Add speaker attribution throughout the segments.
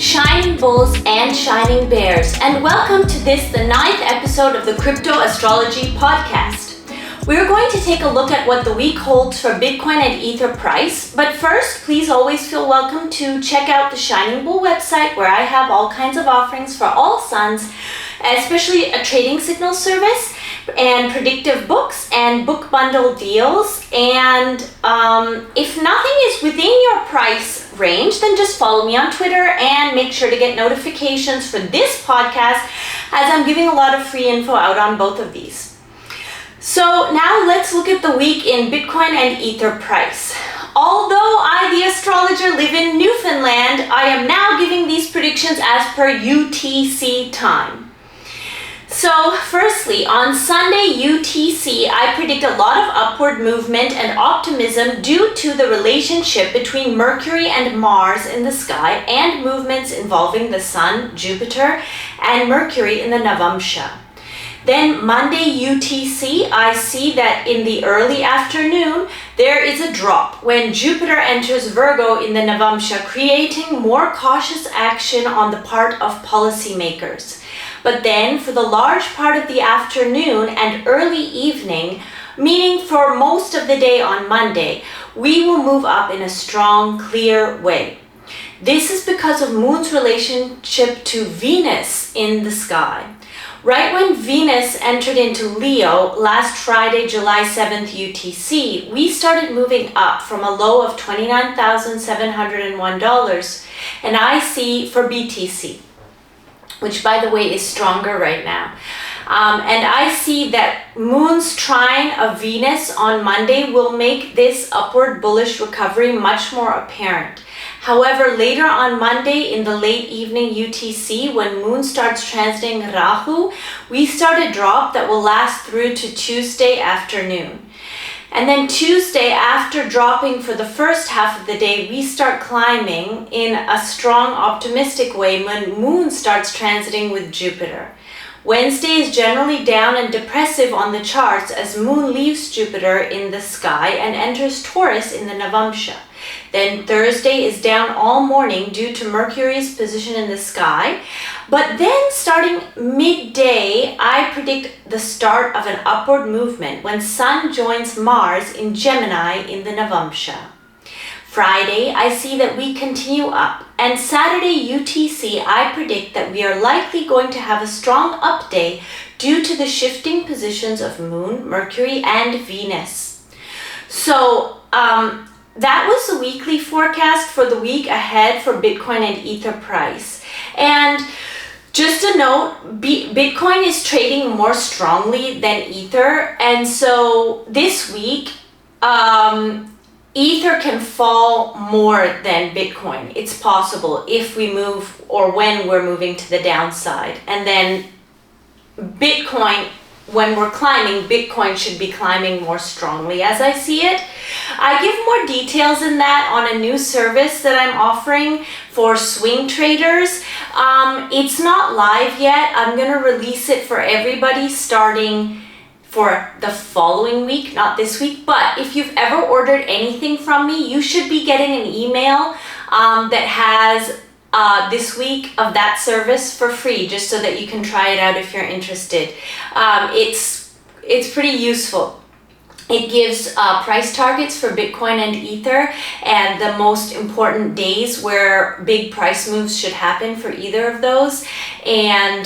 Speaker 1: Shining bulls and shining bears, and welcome to this, the 9th episode of the Crypto Astrology podcast. We're going to take a look at what the week holds for Bitcoin and Ether price, but first, please always feel welcome to check out the Shining Bull website where I have all kinds of offerings for all suns, especially a trading signal service and predictive books and book bundle deals. And if nothing is within your price range, then just follow me on Twitter and make sure to get notifications for this podcast, as I'm giving a lot of free info out on both of these. So now let's look at the week in Bitcoin and Ether price. Although I, the astrologer, live in Newfoundland, I am now giving these predictions as per UTC time. So firstly, on Sunday UTC, I predict a lot of upward movement and optimism due to the relationship between Mercury and Mars in the sky and movements involving the Sun, Jupiter, and Mercury in the Navamsha. Then Monday UTC, I see that in the early afternoon, there is a drop when Jupiter enters Virgo in the Navamsha, creating more cautious action on the part of policymakers. But then for the large part of the afternoon and early evening, meaning for most of the day on Monday, we will move up in a strong, clear way. This is because of Moon's relationship to Venus in the sky. Right when Venus entered into Leo last Friday, July 7th UTC, we started moving up from a low of $29,701, and I see for BTC, which by the way is stronger right now. And I see that Moon's trine of Venus on Monday will make this upward bullish recovery much more apparent. However, later on Monday in the late evening UTC, when Moon starts transiting Rahu, we start a drop that will last through to Tuesday afternoon. And then Tuesday, after dropping for the first half of the day, we start climbing in a strong optimistic way when Moon starts transiting with Jupiter. Wednesday is generally down and depressive on the charts as Moon leaves Jupiter in the sky and enters Taurus in the Navamsha. Then Thursday is down all morning due to Mercury's position in the sky. But then starting midday, I predict the start of an upward movement when Sun joins Mars in Gemini in the Navamsha. Friday, I see that we continue up, and Saturday UTC, I predict that we are likely going to have a strong up day due to the shifting positions of Moon, Mercury, and Venus. So that was the weekly forecast for the week ahead for Bitcoin and Ether price. And just a note, Bitcoin is trading more strongly than Ether, and so this week, Ether can fall more than Bitcoin. It's possible if we move or when we're moving to the downside. And then Bitcoin, when we're climbing, Bitcoin should be climbing more strongly as I see it. I give more details in that on a new service that I'm offering for swing traders. It's not live yet. I'm going to release it for everybody starting for the following week, not this week. But if you've ever ordered anything from me, you should be getting an email that has this week of that service for free, just so that you can try it out if you're interested. It's pretty useful. It gives price targets for Bitcoin and Ether and the most important days where big price moves should happen for either of those, and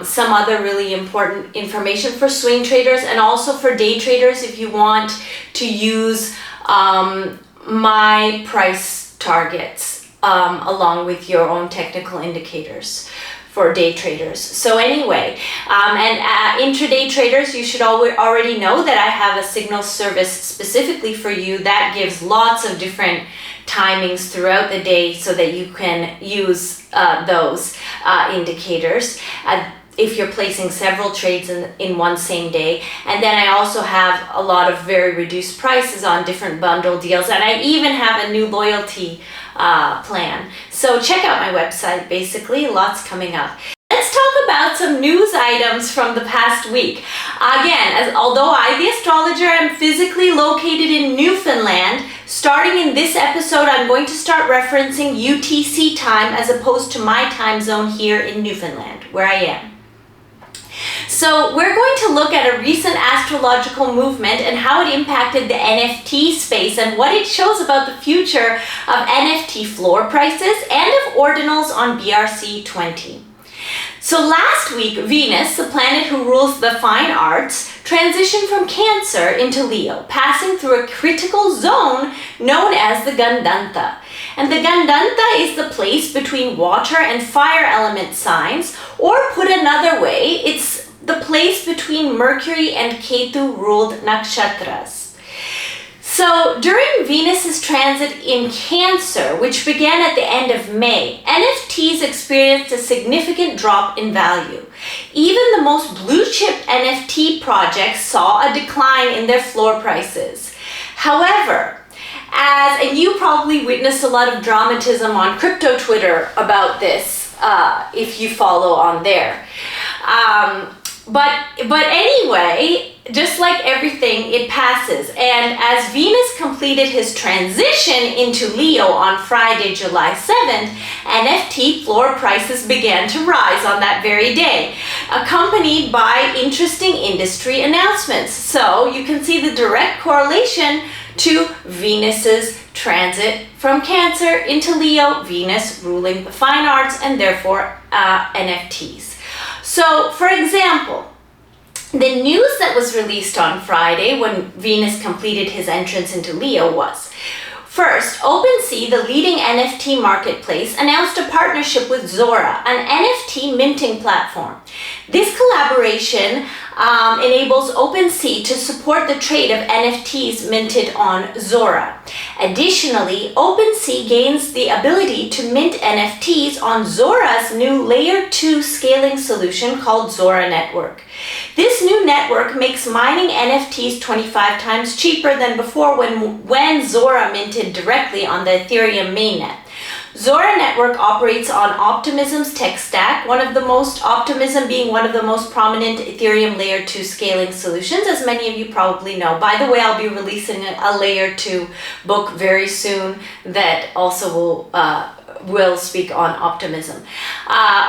Speaker 1: some other really important information for swing traders and also for day traders if you want to use my price targets along with your own technical indicators for day traders. So anyway, and intraday traders, you should already know that I have a signal service specifically for you that gives lots of different timings throughout the day so that you can use those indicators if you're placing several trades in one same day. And then I also have a lot of very reduced prices on different bundle deals, and I even have a new loyalty plan. So check out my website, basically, lots coming up. Let's talk about some news items from the past week. Again, although I, the astrologer, am physically located in Newfoundland, Starting in this episode, I'm going to start referencing UTC time as opposed to my time zone here in Newfoundland, where I am. So we're going to look at a recent astrological movement and how it impacted the NFT space and what it shows about the future of NFT floor prices and of ordinals on BRC20. So last week, Venus, the planet who rules the fine arts, transitioned from Cancer into Leo, passing through a critical zone known as the Gandanta. And the Gandanta is the place between water and fire element signs, or put another way, it's the place between Mercury and Ketu ruled nakshatras. So during Venus's transit in Cancer, which began at the end of May, NFTs experienced a significant drop in value. Even the most blue-chip NFT projects saw a decline in their floor prices. However, and you probably witnessed a lot of dramatism on crypto Twitter about this, if you follow on there. But anyway, just like everything, it passes. And as Venus completed his transition into Leo on Friday, July 7th, NFT floor prices began to rise on that very day, accompanied by interesting industry announcements. So you can see the direct correlation to Venus's transit from Cancer into Leo, Venus ruling the fine arts and therefore NFTs. So, for example, the news that was released on Friday when Venus completed his entrance into Leo was, first, OpenSea, the leading NFT marketplace, announced a partnership with Zora, an NFT minting platform. This collaboration enables OpenSea to support the trade of NFTs minted on Zora. Additionally, OpenSea gains the ability to mint NFTs on Zora's new Layer 2 scaling solution called Zora Network. This new network makes mining NFTs 25 times cheaper than before when Zora minted directly on the Ethereum mainnet. Zora Network operates on Optimism's tech stack, Optimism being one of the most prominent Ethereum Layer 2 scaling solutions, as many of you probably know. By the way, I'll be releasing a Layer 2 book very soon that also will speak on optimism.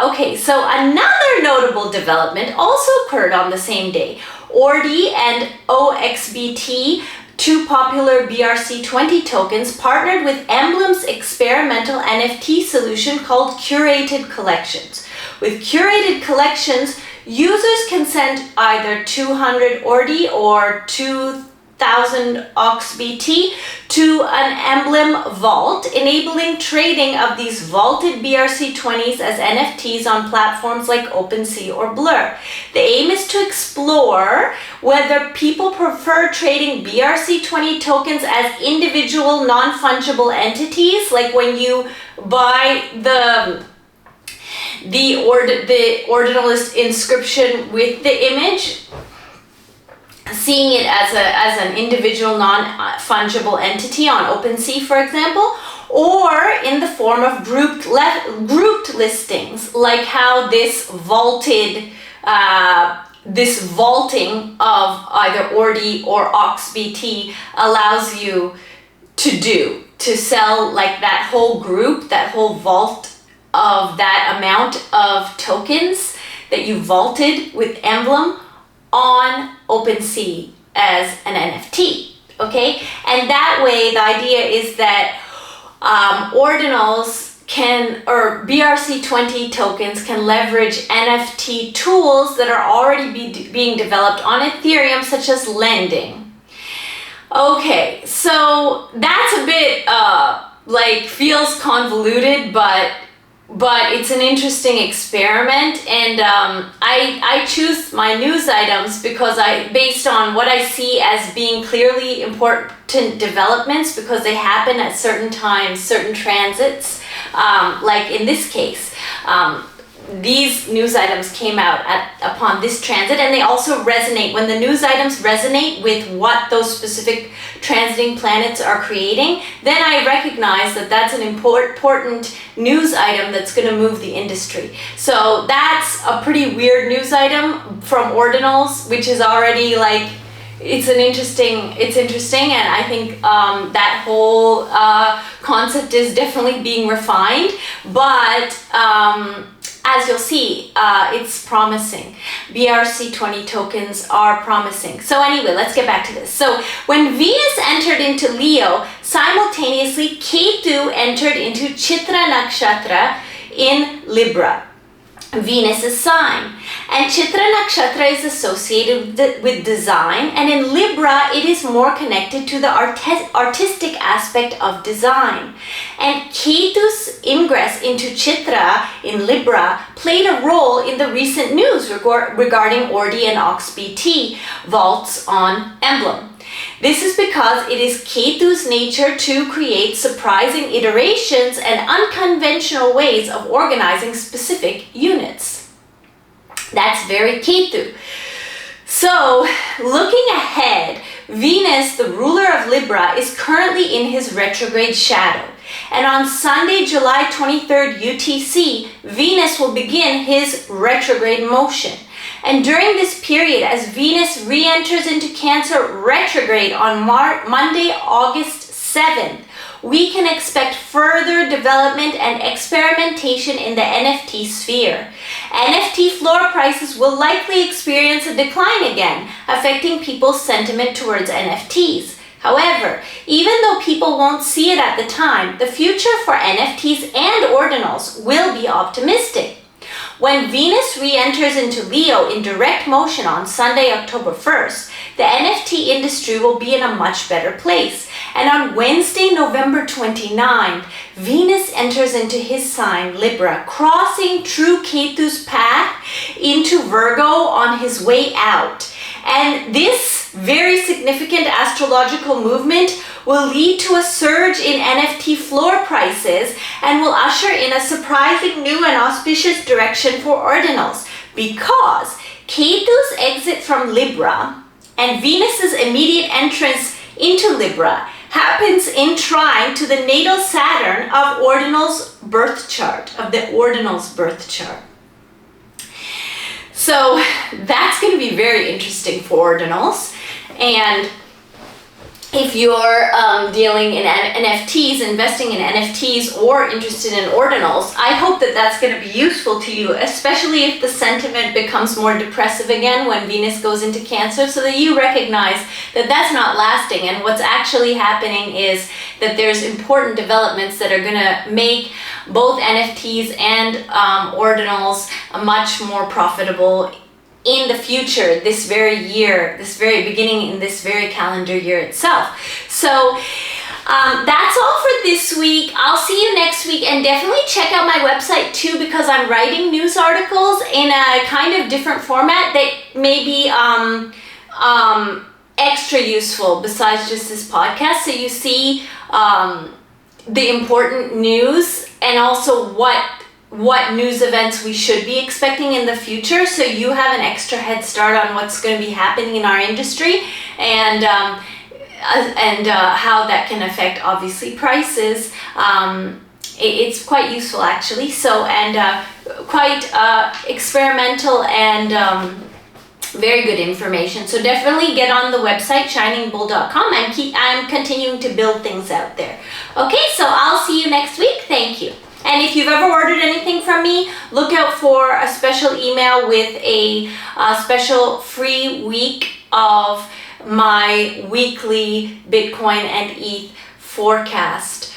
Speaker 1: Okay, so another notable development also occurred on the same day. Ordi and OXBT, two popular BRC20 tokens, partnered with Emblem's experimental NFT solution called Curated Collections. With Curated Collections, users can send either 200 Ordi or 2,000 OXBT to an Emblem vault, enabling trading of these vaulted BRC20s as NFTs on platforms like OpenSea or Blur. The aim is to explore whether people prefer trading BRC20 tokens as individual non-fungible entities, like when you buy the ordinalist inscription with the image, seeing it as an individual non-fungible entity on OpenSea, for example, or in the form of grouped listings, like how this vaulting of either Ordi or OXBT allows you to sell like that whole group, that whole vault of that amount of tokens that you vaulted with Emblem on OpenSea as an NFT, okay? And that way, the idea is that ordinals or BRC20 tokens can leverage NFT tools that are already being developed on Ethereum, such as lending. Okay, so that's a bit feels convoluted, but it's an interesting experiment, and I choose my news items because based on what I see as being clearly important developments, because they happen at certain times, certain transits, like in this case. These news items came out upon this transit, and they also resonate. When the news items resonate with what those specific transiting planets are creating, then I recognize that that's an important news item that's going to move the industry. So that's a pretty weird news item from Ordinals, which is already like, it's interesting, and I think that whole concept is definitely being refined, but as you'll see, it's promising. BRC20 tokens are promising. So anyway, let's get back to this. So when Venus entered into Leo, simultaneously Ketu entered into Chitra Nakshatra in Libra, Venus's sign. And Chitra Nakshatra is associated with design, and in Libra it is more connected to the artistic aspect of design. And Ketu's ingress into Chitra in Libra played a role in the recent news regarding Ordi and OXBT vaults on emblem. This is because it is Ketu's nature to create surprising iterations and unconventional ways of organizing specific units. That's very Ketu. So, looking ahead, Venus, the ruler of Libra, is currently in his retrograde shadow. And on Sunday, July 23rd UTC, Venus will begin his retrograde motion. And during this period, as Venus re-enters into Cancer retrograde on Monday, August 7th, we can expect further development and experimentation in the NFT sphere. NFT floor prices will likely experience a decline again, affecting people's sentiment towards NFTs. However, even though people won't see it at the time, the future for NFTs and ordinals will be optimistic. When Venus re-enters into Leo in direct motion on Sunday, October 1st, the NFT industry will be in a much better place. And on Wednesday, November 29th, Venus enters into his sign, Libra, crossing true Ketu's path into Virgo on his way out. And this very significant astrological movement will lead to a surge in NFT floor prices and will usher in a surprising new and auspicious direction for ordinals, because Ketu's exit from Libra and Venus's immediate entrance into Libra happens in trine to the natal Saturn of ordinal's birth chart, So that's going to be very interesting for ordinals. And if you're dealing in NFTs, investing in NFTs, or interested in ordinals, I hope that that's going to be useful to you, especially if the sentiment becomes more depressive again when Venus goes into Cancer, so that you recognize that that's not lasting. And what's actually happening is that there's important developments that are going to make both NFTs and ordinals much more profitable in the future, this very year, this very beginning in this very calendar year itself. So that's all for this week. I'll see you next week, and definitely check out my website too, because I'm writing news articles in a kind of different format that may be extra useful besides just this podcast. So you see the important news, and also what news events we should be expecting in the future, so you have an extra head start on what's going to be happening in our industry, and how that can affect obviously prices. It's quite useful actually. So, and quite experimental and very good information. So definitely get on the website shiningbull.com. I'm continuing to build things out there. Okay, so I'll see you next week. Thank you. And if you've ever ordered anything from me, look out for a special email with a special free week of my weekly Bitcoin and ETH forecast,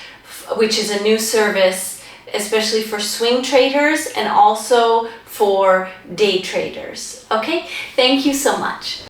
Speaker 1: which is a new service, especially for swing traders and also for day traders. Okay, thank you so much.